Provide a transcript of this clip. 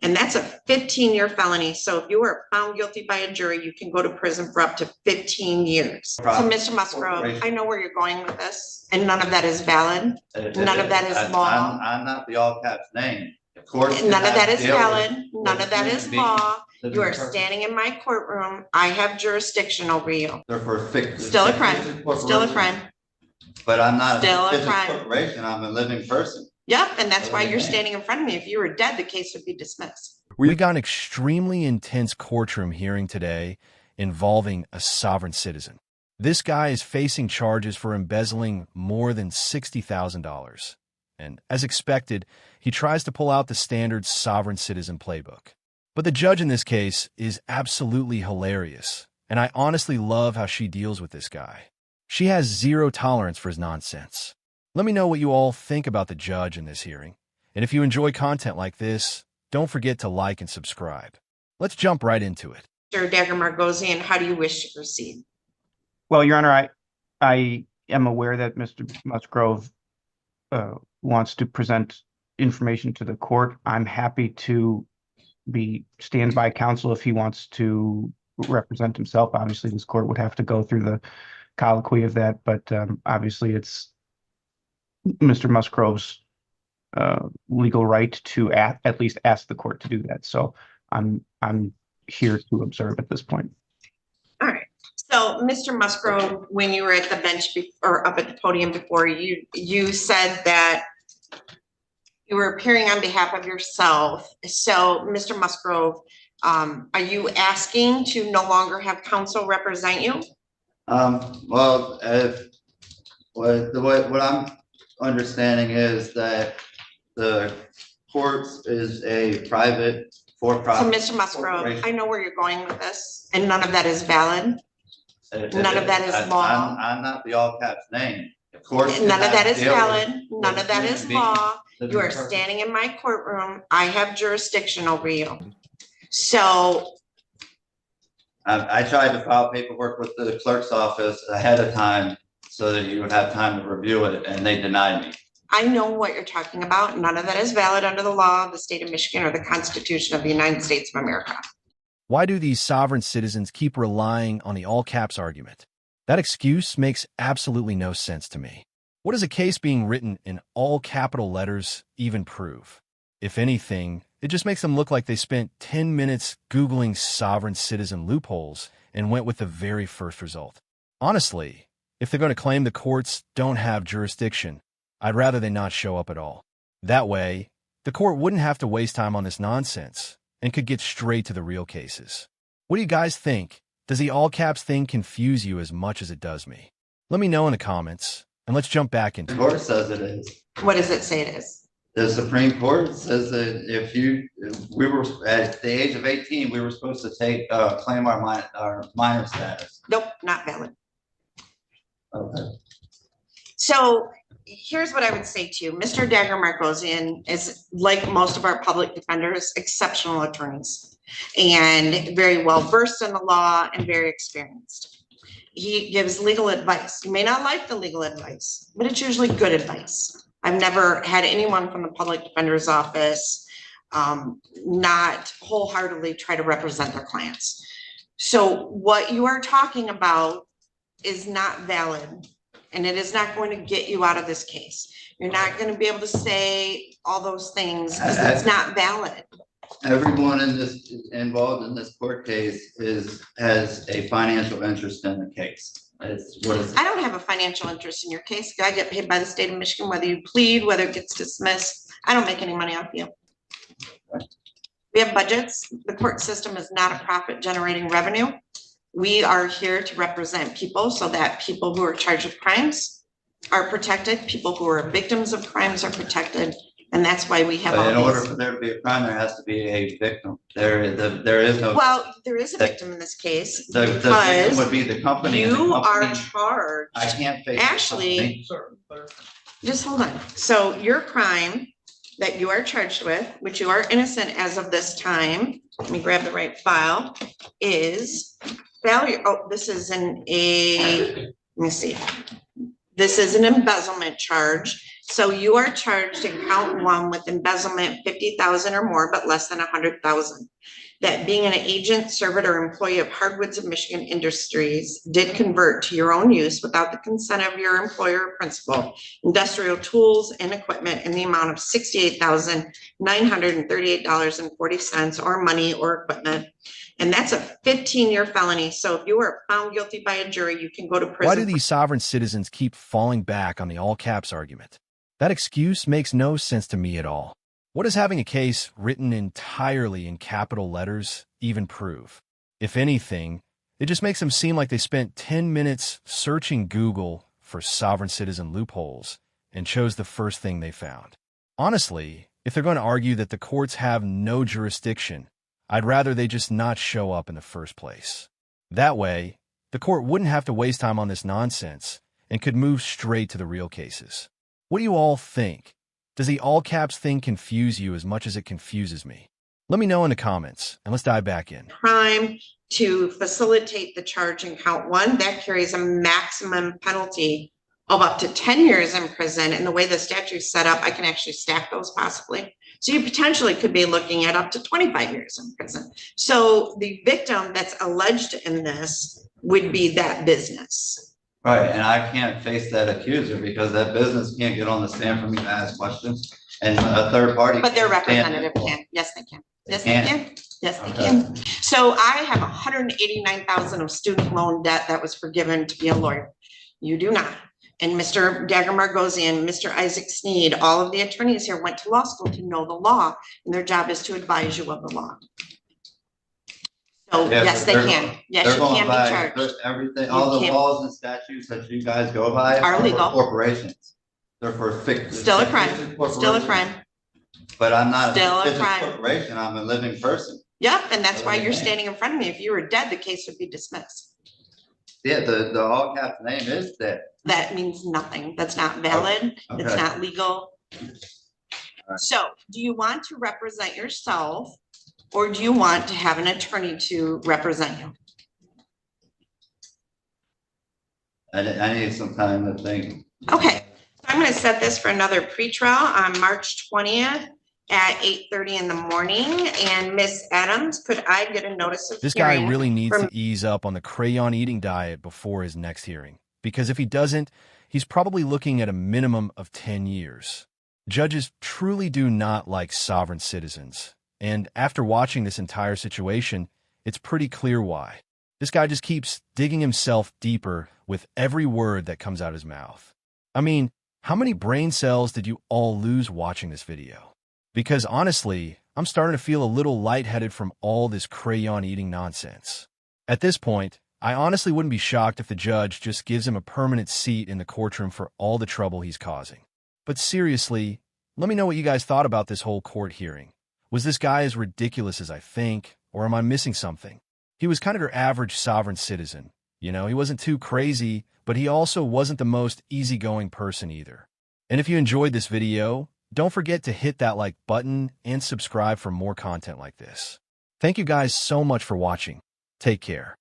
And that's a 15-year felony. So if you are found guilty by a jury, you can go to prison for up to 15 years. So Mr. Musgrove, I know where you're going with this, and none of that is valid. None of that is law. I'm not the all caps name. Of course. None of that is valid. None of that is law. You are standing in my courtroom. I have jurisdiction over you. Still a crime. Still a crime. But I'm not still a corporation. I'm a living person. Yep, and that's why you're standing in front of me. If you were dead, the case would be dismissed. We got an extremely intense courtroom hearing today involving a sovereign citizen. This guy is facing charges for embezzling more than $60,000. And as expected, he tries to pull out the standard sovereign citizen playbook. But the judge in this case is absolutely hilarious, and I honestly love how she deals with this guy. She has zero tolerance for his nonsense. Let me know what you all think about the judge in this hearing. And if you enjoy content like this, don't forget to like and subscribe. Let's jump right into it. Mr. Dagger-Margosian, how do you wish to proceed? Well, Your Honor, I am aware that Mr. Musgrove wants to present information to the court. I'm happy to be standby counsel if he wants to represent himself. Obviously, this court would have to go through the colloquy of that, but obviously it's Mr. Musgrove's legal right to at least ask the court to do that. So I'm here to observe at this point. All right. So, Mr. Musgrove, when you were at the bench or up at the podium before, you said that you were appearing on behalf of yourself. So, Mr. Musgrove, are you asking to no longer have counsel represent you? Well, what I'm understanding is that the courts is a private for-profit. So, Mr. Musgrove, I know where you're going with this, and none of that is valid. None of that is law. I'm not the all caps name. Of course. None of that is valid. None of that is law. You are standing in my courtroom. I have jurisdiction over you. So I tried to file paperwork with the clerk's office ahead of time so that you would have time to review it, and they denied me. I know what you're talking about. None of that is valid under the law of the state of Michigan or the Constitution of the United States of America. Why do these sovereign citizens keep relying on the all caps argument? That excuse makes absolutely no sense to me. What does a case being written in all capital letters even prove? If anything, it just makes them look like they spent 10 minutes Googling sovereign citizen loopholes and went with the very first result. Honestly, if they're going to claim the courts don't have jurisdiction, I'd rather they not show up at all. That way, the court wouldn't have to waste time on this nonsense and could get straight to the real cases. What do you guys think? Does the all caps thing confuse you as much as it does me? Let me know in the comments, and let's jump back into it. The court says it is. What does it say it is? The Supreme Court says that we were at the age of 18, we were supposed to claim our minor status. Nope, not valid. Okay. So here's what I would say to you. Mr. Dagger-Margosian is, like most of our public defenders, exceptional attorneys and very well versed in the law and very experienced. He gives legal advice. You may not like the legal advice, but it's usually good advice. I've never had anyone from the public defender's office not wholeheartedly try to represent their clients. So what you are talking about is not valid, and it is not going to get you out of this case. You're not going to be able to say all those things because it's not valid. Everyone involved in this court case has a financial interest in the case. I don't have a financial interest in your case. I get paid by the state of Michigan, whether you plead, whether it gets dismissed. I don't make any money off you. We have budgets. The court system is not a profit generating revenue. We are here to represent people so that people who are charged with crimes are protected. People who are victims of crimes are protected. And that's why we have. But in order for there to be a crime, there has to be a victim. There is no. Well, there is a victim in this case. The victim would be the company. You are charged. I can't face. Actually, just hold on. So your crime that you are charged with, which you are innocent as of this time, let me grab the right file, is failure. Oh, this is let me see. This is an embezzlement charge. So you are charged in count one with embezzlement 50,000 or more, but less than 100,000. That being an agent, servant, or employee of Hardwoods of Michigan Industries did convert to your own use without the consent of your employer or principal, industrial tools and equipment in the amount of $68,938.40 or money or equipment. And that's a 15-year felony. So if you were found guilty by a jury, you can go to prison. Why do these sovereign citizens keep falling back on the all caps argument? That excuse makes no sense to me at all. What does having a case written entirely in capital letters even prove? If anything, it just makes them seem like they spent 10 minutes searching Google for sovereign citizen loopholes and chose the first thing they found. Honestly, if they're going to argue that the courts have no jurisdiction, I'd rather they just not show up in the first place. That way, the court wouldn't have to waste time on this nonsense and could move straight to the real cases. What do you all think? Does the all caps thing confuse you as much as it confuses me? Let me know in the comments, and let's dive back in. Crime to facilitate the charge in count one, that carries a maximum penalty of up to 10 years in prison. And the way the statute's set up, I can actually stack those possibly. So you potentially could be looking at up to 25 years in prison. So the victim that's alleged in this would be that business. Right, and I can't face that accuser because that business can't get on the stand for me to ask questions, and a third party. But their can't stand representative it. can. Yes, they can. Yes, They they can? can. Yes, they Okay. can. So I have 189,000 of student loan debt that was forgiven to be a lawyer. You do not. And Mr. Dagger Margosian, Mr. Isaac Sneed, all of the attorneys here went to law school to know the law, and their job is to advise you of the law. So Yeah, yes, they they're can. going- Yes, They're you going can be by charged. everything, You all the can't- laws and statutes that you guys go by Are for legal. corporations. They're for fictitious. Still a crime. Still a corporations. crime. But I'm not Still a a fictitious crime. corporation, I'm a living person. Yep, and that's why you're Okay. standing in front of me. If you were dead, the case would be dismissed. Yeah, the all caps name is that. That means nothing. That's not valid. It's Okay. not legal. Alright. So do you want to represent yourself or do you want to have an attorney to represent you? I need some time to think. Okay, so I'm gonna set this for another pretrial on March 20th at 8:30 in the morning. And Miss Adams, could I get a notice of This guy hearing really needs from- to ease up on the crayon eating diet before his next hearing, because if he doesn't, he's probably looking at a minimum of 10 years. Judges truly do not like sovereign citizens, and after watching this entire situation, it's pretty clear why. This guy just keeps digging himself deeper with every word that comes out his mouth. I mean, how many brain cells did you all lose watching this video? Because honestly, I'm starting to feel a little lightheaded from all this crayon eating nonsense. At this point, I honestly wouldn't be shocked if the judge just gives him a permanent seat in the courtroom for all the trouble he's causing. But seriously, let me know what you guys thought about this whole court hearing. Was this guy as ridiculous as I think, or am I missing something? He was kind of your average sovereign citizen. You know, he wasn't too crazy, but he also wasn't the most easygoing person either. And if you enjoyed this video, don't forget to hit that like button and subscribe for more content like this. Thank you guys so much for watching. Take care.